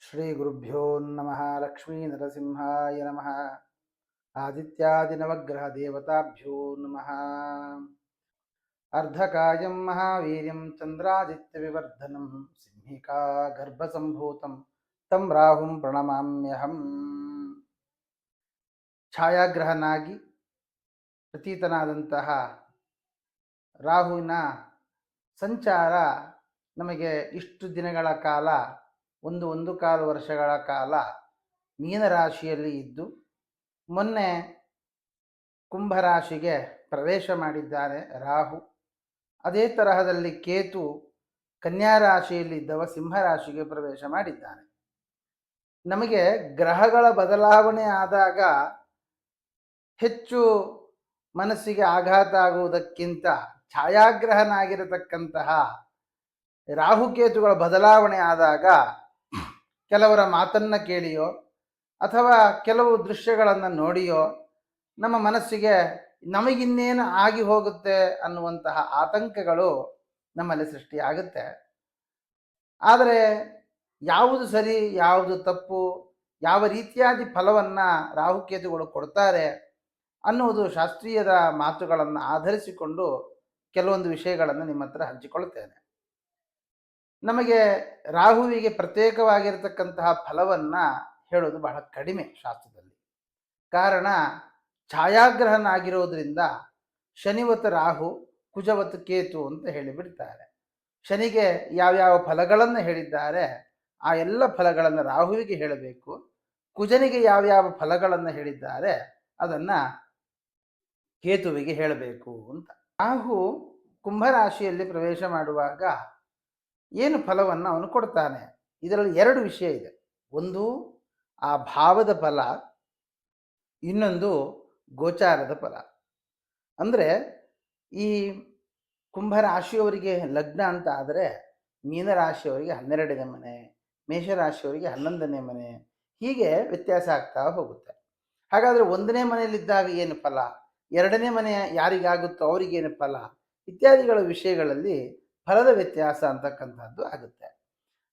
ಶ್ರೀ ಗುರುಭ್ಯೋ ನಮಃ. ಲಕ್ಷ್ಮೀ ನರಸಿಂಹಾಯ ನಮಃ. ಆದಿತ್ಯಾದಿನವಗ್ರಹ ದೇವತಾಭ್ಯೋ ನಮಃ. ಅರ್ಧಕಾಯಂ ಮಹಾವೀರ್ಯಂ ಚಂದ್ರಾದಿತ್ಯ ವಿವರ್ಧನಂ ಸಿಂಹಿಕಾ ಗರ್ಭಸಂಭೂತಂ ತಂ ರಾಹುಂ ಪ್ರಣಮಾಮ್ಯಹಂ. ಛಾಯಾಗ್ರಹನಾಗಿ ಪ್ರತೀತನಾದಂತಹ ರಾಹುವಿನ ಸಂಚಾರ ನಮಗೆ ಇಷ್ಟು ದಿನಗಳ ಕಾಲ, ಒಂದು ಕಾಲು ವರ್ಷಗಳ ಕಾಲ ಮೀನರಾಶಿಯಲ್ಲಿ ಇದ್ದು ಮೊನ್ನೆ ಕುಂಭರಾಶಿಗೆ ಪ್ರವೇಶ ಮಾಡಿದ್ದಾನೆ ರಾಹು. ಅದೇ ತರಹದಲ್ಲಿ ಕೇತು ಕನ್ಯಾ ರಾಶಿಯಲ್ಲಿದ್ದವ ಸಿಂಹರಾಶಿಗೆ ಪ್ರವೇಶ ಮಾಡಿದ್ದಾನೆ. ನಮಗೆ ಗ್ರಹಗಳ ಬದಲಾವಣೆ ಆದಾಗ ಹೆಚ್ಚು ಮನಸ್ಸಿಗೆ ಆಘಾತ ಆಗುವುದಕ್ಕಿಂತ ಛಾಯಾಗ್ರಹನಾಗಿರತಕ್ಕಂತಹ ರಾಹುಕೇತುಗಳ ಬದಲಾವಣೆ ಆದಾಗ ಕೆಲವರ ಮಾತನ್ನು ಕೇಳಿಯೋ ಅಥವಾ ಕೆಲವು ದೃಶ್ಯಗಳನ್ನು ನೋಡಿಯೋ ನಮ್ಮ ಮನಸ್ಸಿಗೆ ನಮಗಿನ್ನೇನು ಆಗಿ ಹೋಗುತ್ತೆ ಅನ್ನುವಂತಹ ಆತಂಕಗಳು ನಮ್ಮಲ್ಲಿ ಸೃಷ್ಟಿಯಾಗುತ್ತೆ. ಆದರೆ ಯಾವುದು ಸರಿ ಯಾವುದು ತಪ್ಪು, ಯಾವ ರೀತಿಯಾದಿ ಫಲವನ್ನು ರಾಹುಕೇತುಗಳು ಕೊಡ್ತಾರೆ ಅನ್ನುವುದು ಶಾಸ್ತ್ರೀಯದ ಮಾತುಗಳನ್ನು ಆಧರಿಸಿಕೊಂಡು ಕೆಲವೊಂದು ವಿಷಯಗಳನ್ನು ನಿಮ್ಮ ಹತ್ರ ಹಂಚಿಕೊಳ್ತೇನೆ. ನಮಗೆ ರಾಹುವಿಗೆ ಪ್ರತ್ಯೇಕವಾಗಿರತಕ್ಕಂತಹ ಫಲವನ್ನು ಹೇಳೋದು ಬಹಳ ಕಡಿಮೆ ಶಾಸ್ತ್ರದಲ್ಲಿ. ಕಾರಣ ಛಾಯಾಗ್ರಹನಾಗಿರೋದ್ರಿಂದ ಶನಿವತ್ ರಾಹು, ಕುಜವತ್ ಕೇತು ಅಂತ ಹೇಳಿಬಿಡ್ತಾರೆ. ಶನಿಗೆ ಯಾವ್ಯಾವ ಫಲಗಳನ್ನು ಹೇಳಿದ್ದಾರೆ ಆ ಎಲ್ಲ ಫಲಗಳನ್ನು ರಾಹುವಿಗೆ ಹೇಳಬೇಕು. ಕುಜನಿಗೆ ಯಾವ್ಯಾವ ಫಲಗಳನ್ನು ಹೇಳಿದ್ದಾರೆ ಅದನ್ನು ಕೇತುವಿಗೆ ಹೇಳಬೇಕು ಅಂತ. ರಾಹು ಕುಂಭರಾಶಿಯಲ್ಲಿ ಪ್ರವೇಶ ಮಾಡುವಾಗ ಏನು ಫಲವನ್ನು ಅವನು ಕೊಡ್ತಾನೆ? ಇದರಲ್ಲಿ ಎರಡು ವಿಷಯ ಇದೆ. ಒಂದು ಆ ಭಾವದ ಫಲ, ಇನ್ನೊಂದು ಗೋಚಾರದ ಫಲ. ಅಂದರೆ ಈ ಕುಂಭರಾಶಿಯವರಿಗೆ ಲಗ್ನ ಅಂತ ಆದರೆ ಮೀನರಾಶಿಯವರಿಗೆ 12ನೇ ಮನೆ, ಮೇಷರಾಶಿಯವರಿಗೆ 11ನೇ ಮನೆ, ಹೀಗೆ ವ್ಯತ್ಯಾಸ ಆಗ್ತಾ ಹೋಗುತ್ತೆ. ಹಾಗಾದರೆ 1ನೇ ಮನೆಯಲ್ಲಿದ್ದಾಗ ಏನು ಫಲ, 2ನೇ ಮನೆ ಯಾರಿಗಾಗುತ್ತೋ ಅವರಿಗೇನು ಫಲ ಇತ್ಯಾದಿಗಳ ವಿಷಯಗಳಲ್ಲಿ ಫಲದ ವ್ಯತ್ಯಾಸ ಅಂತಕ್ಕಂಥದ್ದು ಆಗುತ್ತೆ.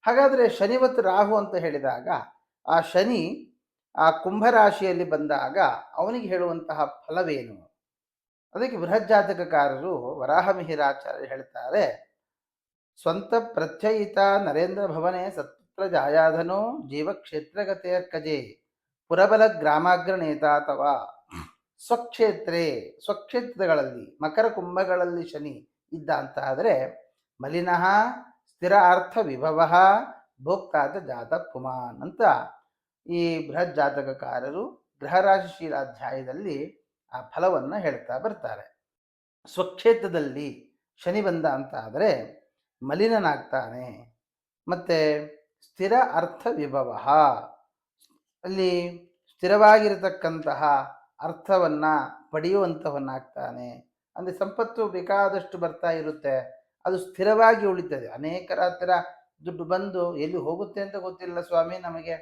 ಹಾಗಾದರೆ ಶನಿವತ್ ರಾಹು ಅಂತ ಹೇಳಿದಾಗ ಆ ಶನಿ ಆ ಕುಂಭರಾಶಿಯಲ್ಲಿ ಬಂದಾಗ ಅವನಿಗೆ ಹೇಳುವಂತಹ ಫಲವೇನು? ಅದಕ್ಕೆ ಬೃಹಜ್ಜಾತಕಕಾರರು ವರಾಹಮಿಹಿರಾಚಾರ್ಯ ಹೇಳ್ತಾರೆ, ಸ್ವಂತ ಪ್ರತ್ಯಯಿತ ನರೇಂದ್ರ ಭವನೆ ಸತ್ಪುತ್ರ ಜಾಯಾಧನೋ ಜೀವಕ್ಷೇತ್ರಗತೇರ್ಕಜೆ ಪುರಬಲ ಗ್ರಾಮಾಗ್ರ ನೇತ ಅಥವಾ ಸ್ವಕ್ಷೇತ್ರಗಳಲ್ಲಿ ಮಕರ ಕುಂಭಗಳಲ್ಲಿ ಶನಿ ಇದ್ದ ಅಂತ ಆದರೆ ಮಲಿನಃ ಸ್ಥಿರ ಅರ್ಥ ವಿಭವ ಭೋಕ್ತಾದ ಜಾತ ಪುಮಾನ್ ಅಂತ ಈ ಬೃಹತ್ ಜಾತಕಕಾರರು ಗ್ರಹರಾಶಿಶೀಲಾಧ್ಯಾಯದಲ್ಲಿ ಆ ಫಲವನ್ನು ಹೇಳ್ತಾ ಬರ್ತಾರೆ. ಸ್ವಕ್ಷೇತ್ರದಲ್ಲಿ ಶನಿ ಬಂದ ಅಂತ ಆದರೆ ಮಲಿನನಾಗ್ತಾನೆ. ಮತ್ತು ಸ್ಥಿರ ಅರ್ಥ ವಿಭವ, ಅಲ್ಲಿ ಸ್ಥಿರವಾಗಿರತಕ್ಕಂತಹ ಅರ್ಥವನ್ನು ಪಡೆಯುವಂಥವನ್ನಾಗ್ತಾನೆ. ಅಂದರೆ ಸಂಪತ್ತು ಬೇಕಾದಷ್ಟು ಬರ್ತಾ ಇರುತ್ತೆ, ಅದು ಸ್ಥಿರವಾಗಿ ಉಳಿತದೆ. ಅನೇಕರ ಹತ್ತಿರ ದುಡ್ಡು ಬಂದು ಎಲ್ಲಿ ಹೋಗುತ್ತೆ ಅಂತ ಗೊತ್ತಿಲ್ಲ ಸ್ವಾಮಿ, ನಮಗೆ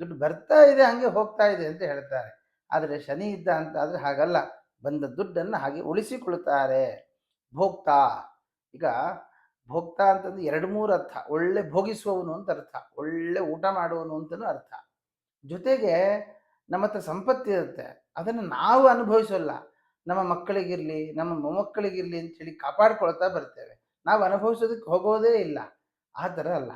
ದುಡ್ಡು ಬರ್ತಾ ಇದೆ ಹಾಗೆ ಹೋಗ್ತಾ ಇದೆ ಅಂತ ಹೇಳ್ತಾರೆ. ಆದರೆ ಶನಿ ಇದ್ದ ಅಂತ ಆದರೆ ಹಾಗಲ್ಲ, ಬಂದ ದುಡ್ಡನ್ನು ಹಾಗೆ ಉಳಿಸಿಕೊಳ್ತಾರೆ. ಭೋಕ್ತಾ, ಈಗ ಭೋಕ್ತಾ ಅಂತಂದ್ರೆ 2-3 ಅರ್ಥ. ಒಳ್ಳೆ ಭೋಗಿಸುವವನು ಅಂತ ಅರ್ಥ, ಒಳ್ಳೆ ಊಟ ಮಾಡುವವನು ಅಂತಲೂ ಅರ್ಥ. ಜೊತೆಗೆ ನಮ್ಮ ಹತ್ರ ಸಂಪತ್ತಿರುತ್ತೆ, ಅದನ್ನು ನಾವು ಅನುಭವಿಸೋಲ್ಲ, ನಮ್ಮ ಮಕ್ಕಳಿಗಿರಲಿ ನಮ್ಮ ಮೊಮ್ಮಕ್ಕಳಿಗಿರಲಿ ಅಂತೇಳಿ ಕಾಪಾಡ್ಕೊಳ್ತಾ ಬರ್ತೇವೆ. ನಾವು ಅನುಭವಿಸೋದಕ್ಕೆ ಹೋಗೋದೇ ಇಲ್ಲ. ಆ ಥರ ಅಲ್ಲ,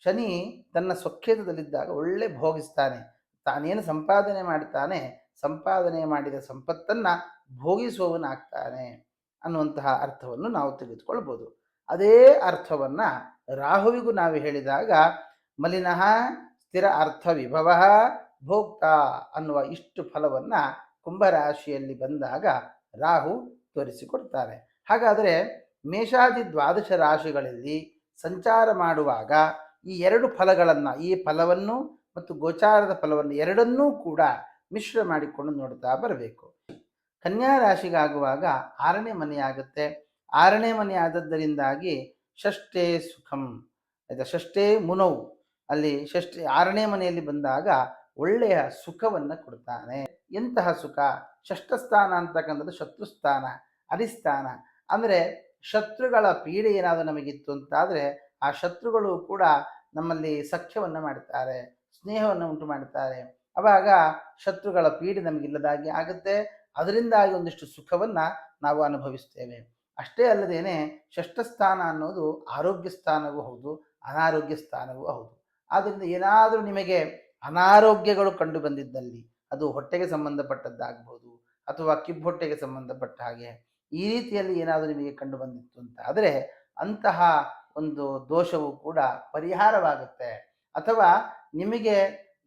ಶನಿ ತನ್ನ ಸ್ವಕ್ಷೇತ್ರದಲ್ಲಿದ್ದಾಗ ಒಳ್ಳೆ ಭೋಗಿಸ್ತಾನೆ. ತಾನೇನು ಸಂಪಾದನೆ ಮಾಡ್ತಾನೆ, ಸಂಪಾದನೆ ಮಾಡಿದ ಸಂಪತ್ತನ್ನು ಭೋಗಿಸುವವನಾಗ್ತಾನೆ ಅನ್ನುವಂತಹ ಅರ್ಥವನ್ನು ನಾವು ತೆಗೆದುಕೊಳ್ಬೋದು. ಅದೇ ಅರ್ಥವನ್ನು ರಾಹುವಿಗೂ ನಾವು ಹೇಳಿದಾಗ ಮಲಿನಃ ಸ್ಥಿರ ಅರ್ಥ ವಿಭವ ಭೋಕ್ತಾ ಅನ್ನುವ ಇಷ್ಟು ಫಲವನ್ನು ಕುಂಭರಾಶಿಯಲ್ಲಿ ಬಂದಾಗ ರಾಹು ತೋರಿಸಿಕೊಡ್ತಾನೆ. ಹಾಗಾದರೆ ಮೇಷಾದಿ 12 ರಾಶಿಗಳಲ್ಲಿ ಸಂಚಾರ ಮಾಡುವಾಗ ಈ ಎರಡು ಫಲಗಳನ್ನು, ಈ ಫಲವನ್ನು ಮತ್ತು ಗೋಚಾರದ ಫಲವನ್ನು ಎರಡನ್ನೂ ಕೂಡ ಮಿಶ್ರ ಮಾಡಿಕೊಂಡು ನೋಡ್ತಾ ಬರಬೇಕು. ಕನ್ಯಾ ರಾಶಿಗಾಗುವಾಗ 6ನೇ ಮನೆಯಾಗುತ್ತೆ. 6ನೇ ಮನೆ ಆದದ್ದರಿಂದಾಗಿ ಷಷ್ಠೇ ಸುಖಂ, ಆಯ್ತಾ, ಷಷ್ಠೇ ಮುನವು, ಅಲ್ಲಿ 6ನೇ ಮನೆಯಲ್ಲಿ ಬಂದಾಗ ಒಳ್ಳೆಯ ಸುಖವನ್ನು ಕೊಡ್ತಾನೆ. ಎಂತಹ ಸುಖ? ಷಷ್ಠಸ್ಥಾನ ಅಂತಕ್ಕಂಥದ್ದು ಶತ್ರುಸ್ಥಾನ, ಅಧಿಸ್ಥಾನ. ಅಂದರೆ ಶತ್ರುಗಳ ಪೀಡೆ ಏನಾದರೂ ನಮಗಿತ್ತು ಅಂತಾದರೆ ಆ ಶತ್ರುಗಳು ಕೂಡ ನಮ್ಮಲ್ಲಿ ಸಖ್ಯವನ್ನು ಮಾಡ್ತಾರೆ, ಸ್ನೇಹವನ್ನು ಉಂಟು ಮಾಡ್ತಾರೆ. ಆವಾಗ ಶತ್ರುಗಳ ಪೀಡೆ ನಮಗಿಲ್ಲದಾಗಿ ಆಗುತ್ತೆ. ಅದರಿಂದಾಗಿ ಒಂದಿಷ್ಟು ಸುಖವನ್ನು ನಾವು ಅನುಭವಿಸ್ತೇವೆ. ಅಷ್ಟೇ ಅಲ್ಲದೇನೆ ಷಷ್ಠ ಸ್ಥಾನ ಅನ್ನೋದು ಆರೋಗ್ಯ ಸ್ಥಾನವೂ ಹೌದು, ಅನಾರೋಗ್ಯ ಸ್ಥಾನವೂ ಹೌದು. ಆದ್ದರಿಂದ ಏನಾದರೂ ನಿಮಗೆ ಅನಾರೋಗ್ಯಗಳು ಕಂಡು ಬಂದಿದ್ದಲ್ಲಿ ಅದು ಹೊಟ್ಟೆಗೆ ಸಂಬಂಧಪಟ್ಟದ್ದಾಗ್ಬೋದು ಅಥವಾ ಕಿಬ್ಬೊಟ್ಟೆಗೆ ಸಂಬಂಧಪಟ್ಟ ಹಾಗೆ ಈ ರೀತಿಯಲ್ಲಿ ಏನಾದರೂ ನಿಮಗೆ ಕಂಡು ಬಂದಿತ್ತು ಅಂತ ಆದರೆ ಅಂತಹ ಒಂದು ದೋಷವು ಕೂಡ ಪರಿಹಾರವಾಗುತ್ತೆ. ಅಥವಾ ನಿಮಗೆ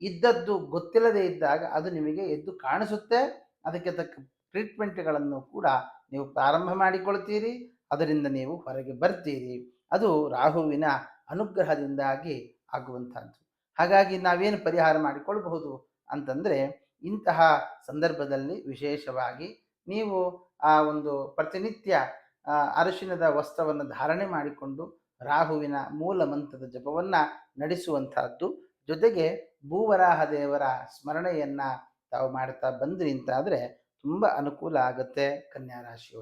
ಇದ್ದದ್ದು ಗೊತ್ತಿಲ್ಲದೆ ಇದ್ದಾಗ ಅದು ನಿಮಗೆ ಎದ್ದು ಕಾಣಿಸುತ್ತೆ. ಅದಕ್ಕೆ ತಕ್ಕ ಟ್ರೀಟ್ಮೆಂಟ್ಗಳನ್ನು ಕೂಡ ನೀವು ಪ್ರಾರಂಭ ಮಾಡಿಕೊಳ್ತೀರಿ, ಅದರಿಂದ ನೀವು ಹೊರಗೆ ಬರ್ತೀರಿ. ಅದು ರಾಹುವಿನ ಅನುಗ್ರಹದಿಂದಾಗಿ ಆಗುವಂಥದ್ದು. ಹಾಗಾಗಿ ನಾವೇನು ಪರಿಹಾರ ಮಾಡಿಕೊಳ್ಬಹುದು ಅಂತಂದರೆ, ಇಂತಹ ಸಂದರ್ಭದಲ್ಲಿ ವಿಶೇಷವಾಗಿ ನೀವು ಆ ಒಂದು ಪ್ರತಿನಿತ್ಯ ಅರಿಶಿಣದ ವಸ್ತ್ರವನ್ನು ಧಾರಣೆ ಮಾಡಿಕೊಂಡು ರಾಹುವಿನ ಮೂಲ ಮಂತ್ರದ ಜಪವನ್ನು ನಡೆಸುವಂತಹದ್ದು. ಜೊತೆಗೆ ಭೂವರಾಹ ದೇವರ ಸ್ಮರಣೆಯನ್ನು ತಾವು ಮಾಡ್ತಾ ಬಂದ್ರಿ ಅಂತಾದರೆ ತುಂಬ ಅನುಕೂಲ ಆಗುತ್ತೆ ಕನ್ಯಾ ರಾಶಿಯವರು.